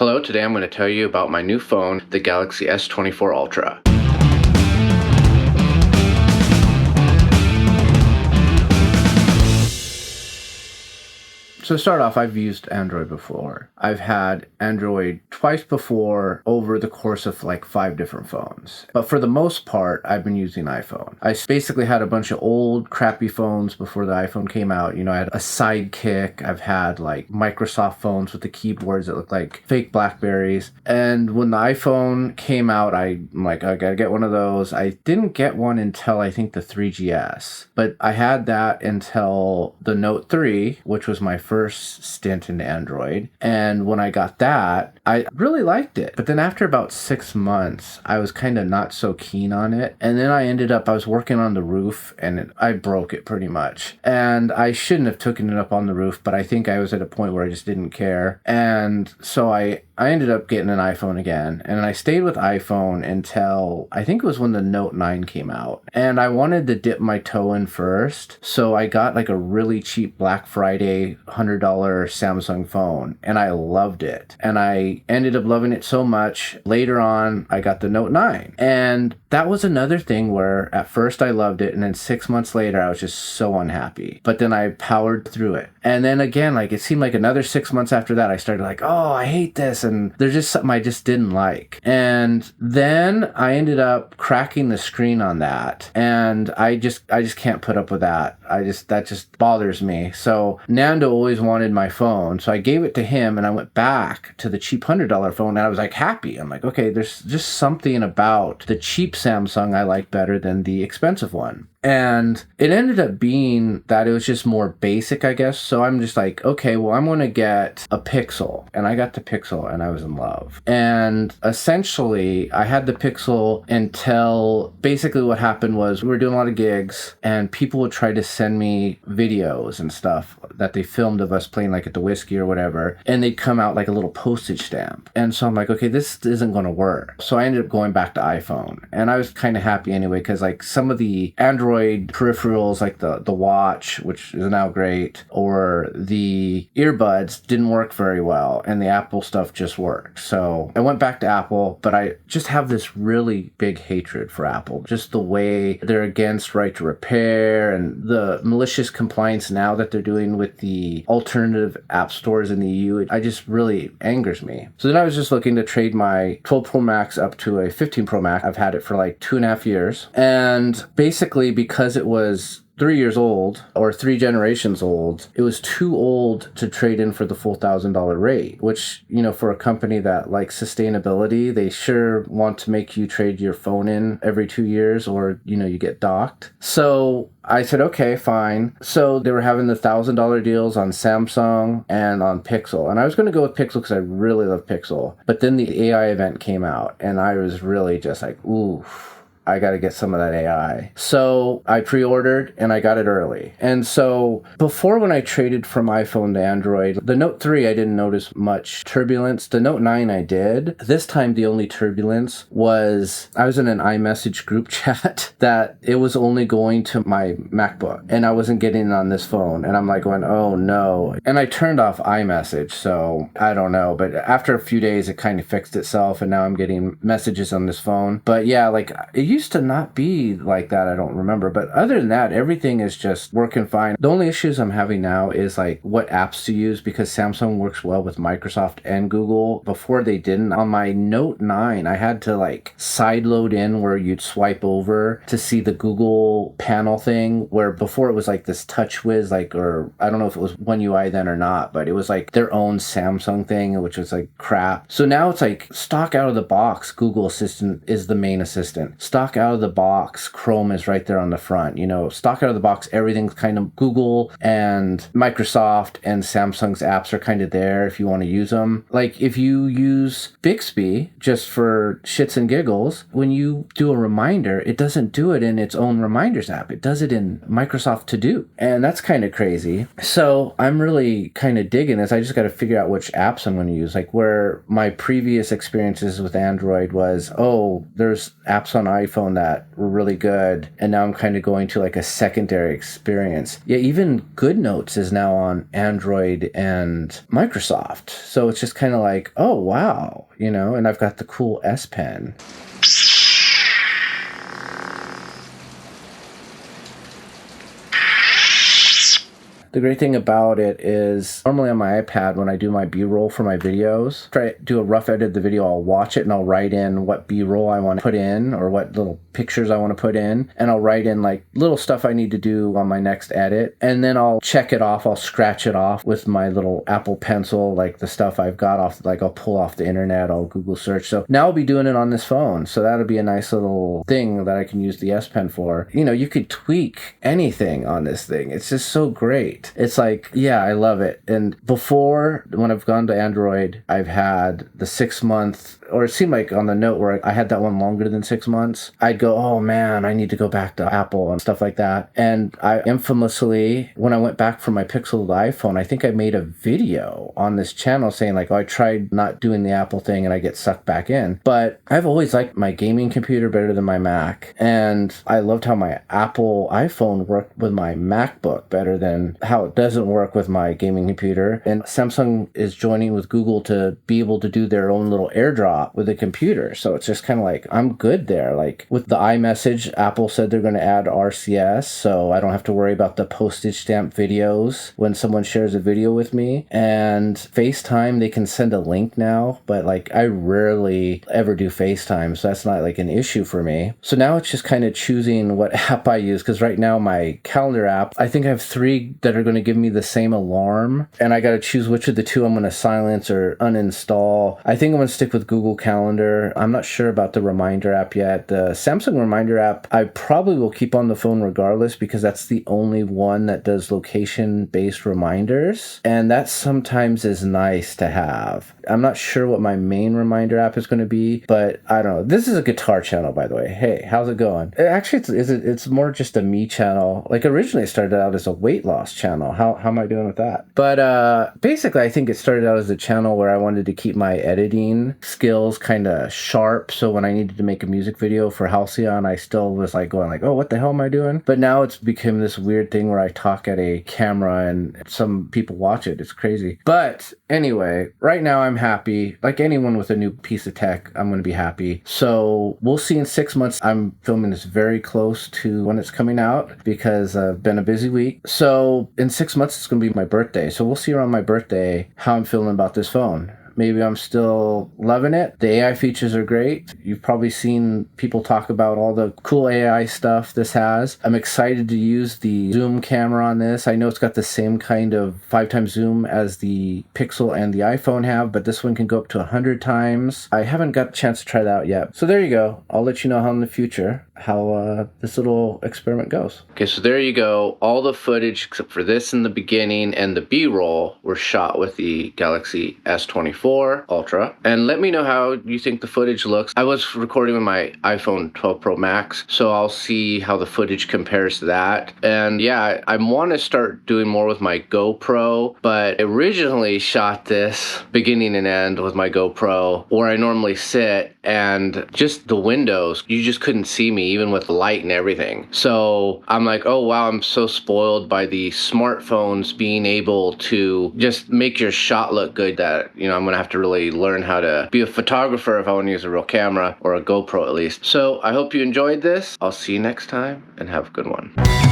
Hello, today I'm going to tell you about my new phone, the Galaxy S24 Ultra. So to start off, I've used Android before. I've had Android twice before over the course of like 5 different phones. But for the most part, I've been using iPhone. I basically had a bunch of old crappy phones before the iPhone came out. I had a Sidekick. I've had like Microsoft phones with the keyboards that look like fake Blackberries. And when the iPhone came out, I'm like, I gotta get one of those. I didn't get one until I think the 3GS. But I had that until the Note 3, which was my first stint in Android. And when I got that, I really liked it. But then after about 6 months, I was kind of not so keen on it. And then I was working on the roof and I broke it pretty much. And I shouldn't have taken it up on the roof, but I think I was at a point where I just didn't care. And so I ended up getting an iPhone again. And I stayed with iPhone until I think it was when the Note 9 came out. And I wanted to dip my toe in first. So I got like a really cheap Black Friday $100 Samsung phone, and I loved it. And I ended up loving it so much. Later on, I got the Note 9. And that was another thing where at first I loved it, and then 6 months later, I was just so unhappy. But then I powered through it. And then again, like it seemed like another 6 months after that, I started like, oh, I hate this. And there's just something I just didn't like. And then I ended up cracking the screen on that. And I just can't put up with that. That just bothers me. So Nando always wanted my phone. So I gave it to him and I went back to the cheap $100 phone and I was like happy. I'm like, okay, there's just something about the cheap Samsung I like better than the expensive one. And it ended up being that it was just more basic, I guess. So I'm just like, okay, well, I'm going to get a Pixel. And I got the Pixel and I was in love. And essentially, I had the Pixel until basically what happened was we were doing a lot of gigs and people would try to send me videos and stuff that they filmed of us playing like at the Whiskey or whatever. And they'd come out like a little postage stamp. And so I'm like, okay, this isn't going to work. So I ended up going back to iPhone. And I was kind of happy anyway, because like some of the Android peripherals like the watch, which is now great, or the earbuds didn't work very well, and the Apple stuff just worked. So I went back to Apple, but I just have this really big hatred for Apple. Just the way they're against right to repair and the malicious compliance now that they're doing with the alternative app stores in the EU, it just really angers me. So then I was just looking to trade my 12 Pro Max up to a 15 Pro Max. I've had it for like 2.5 years. And basically because it was 3 years old or 3 generations old, it was too old to trade in for the full $1,000 rate, which, for a company that likes sustainability, they sure want to make you trade your phone in every 2 years or, you get docked. So I said, okay, fine. So they were having the $1,000 deals on Samsung and on Pixel. And I was going to go with Pixel because I really love Pixel. But then the AI event came out and I was really just like, ooh, I got to get some of that AI. So I pre-ordered and I got it early. And so before, when I traded from iPhone to Android, the Note 3, I didn't notice much turbulence. The Note 9, I did. This time, the only turbulence was I was in an iMessage group chat that it was only going to my MacBook and I wasn't getting it on this phone. And I'm like going, oh no. And I turned off iMessage. So I don't know. But after a few days, it kind of fixed itself. And now I'm getting messages on this phone. But yeah, like it used to not be like that. I don't remember. But other than that, everything is just working fine. The only issues I'm having now is like what apps to use, because Samsung works well with Microsoft and Google. Before they didn't. On my Note 9, I had to like sideload in where you'd swipe over to see the Google panel thing, where before it was like this TouchWiz, or I don't know if it was One UI then or not, but it was like their own Samsung thing, which was like crap. So now it's like stock out of the box, Google Assistant is the main assistant. Stock out of the box, Chrome is right there on the front. Stock out of the box, everything's kind of Google and Microsoft and Samsung's apps are kind of there if you want to use them. Like if you use Bixby just for shits and giggles, when you do a reminder, it doesn't do it in its own reminders app. It does it in Microsoft To Do. And that's kind of crazy. So I'm really kind of digging this. I just got to figure out which apps I'm going to use. Like where my previous experiences with Android was, oh, there's apps on iPhone Android phone that were really good, and now I'm kind of going to like a secondary experience. Yeah, even GoodNotes is now on Android and Microsoft. So it's just kind of like, oh, wow, and I've got the cool S Pen. The great thing about it is normally on my iPad when I do my B-roll for my videos, try to do a rough edit of the video, I'll watch it and I'll write in what B-roll I want to put in or what little pictures I want to put in, and I'll write in like little stuff I need to do on my next edit, and then I'll check it off, I'll scratch it off with my little Apple Pencil, like the stuff I've got off, like I'll pull off the internet, I'll Google search. So now I'll be doing it on this phone, so that'll be a nice little thing that I can use the S Pen for. You could tweak anything on this thing. It's just so great. It's like, yeah, I love it. And before, when I've gone to Android, I've had the 6-month, or it seemed like on the Note where I had that one longer than 6 months, I'd go, oh man, I need to go back to Apple and stuff like that. And I infamously, when I went back from my Pixel to the iPhone, I think I made a video on this channel saying like, oh, I tried not doing the Apple thing and I get sucked back in. But I've always liked my gaming computer better than my Mac. And I loved how my Apple iPhone worked with my MacBook better than how it doesn't work with my gaming computer. And Samsung is joining with Google to be able to do their own little AirDrop with a computer. So it's just kind of like, I'm good there. Like with the iMessage, Apple said they're going to add RCS, so I don't have to worry about the postage stamp videos when someone shares a video with me. And FaceTime, they can send a link now, but like I rarely ever do FaceTime, so that's not like an issue for me. So now it's just kind of choosing what app I use, because right now my calendar app, I think I have 3 that are going to give me the same alarm, and I got to choose which of the 2 I'm going to silence or uninstall. I think I'm going to stick with Google Calendar. I'm not sure about the Reminder app yet. The Samsung Reminder app, I probably will keep on the phone regardless, because that's the only one that does location-based reminders, and that sometimes is nice to have. I'm not sure what my main Reminder app is going to be, but I don't know. This is a guitar channel, by the way. Hey, how's it going? Actually, it's more just a me channel. Like originally it started out as a weight loss channel. How am I doing with that? But basically, I think it started out as a channel where I wanted to keep my editing skills kind of sharp, so when I needed to make a music video for Halcyon, I still was like going like, oh, what the hell am I doing? But now it's become this weird thing where I talk at a camera and some people watch it. It's crazy. But anyway, right now I'm happy. Like anyone with a new piece of tech, I'm going to be happy. So we'll see in 6 months. I'm filming this very close to when it's coming out because I've been a busy week. So in 6 months, it's going to be my birthday. So we'll see around my birthday how I'm feeling about this phone. Maybe I'm still loving it. The AI features are great. You've probably seen people talk about all the cool AI stuff this has. I'm excited to use the zoom camera on this. I know it's got the same kind of 5x zoom as the Pixel and the iPhone have, but this one can go up to 100 times. I haven't got a chance to try that out yet. So there you go. I'll let you know how in the future how this little experiment goes. Okay, so there you go. All the footage except for this in the beginning and the B-roll were shot with the Galaxy S24 Ultra. And let me know how you think the footage looks. I was recording with my iPhone 12 Pro Max, so I'll see how the footage compares to that. And yeah, I want to start doing more with my GoPro, but I originally shot this beginning and end with my GoPro where I normally sit, and just the windows, you just couldn't see me even with the light and everything. So I'm like, oh wow, I'm so spoiled by the smartphones being able to just make your shot look good that, I'm gonna have to really learn how to be a photographer if I want to use a real camera, or a GoPro at least. So I hope you enjoyed this. I'll see you next time and have a good one.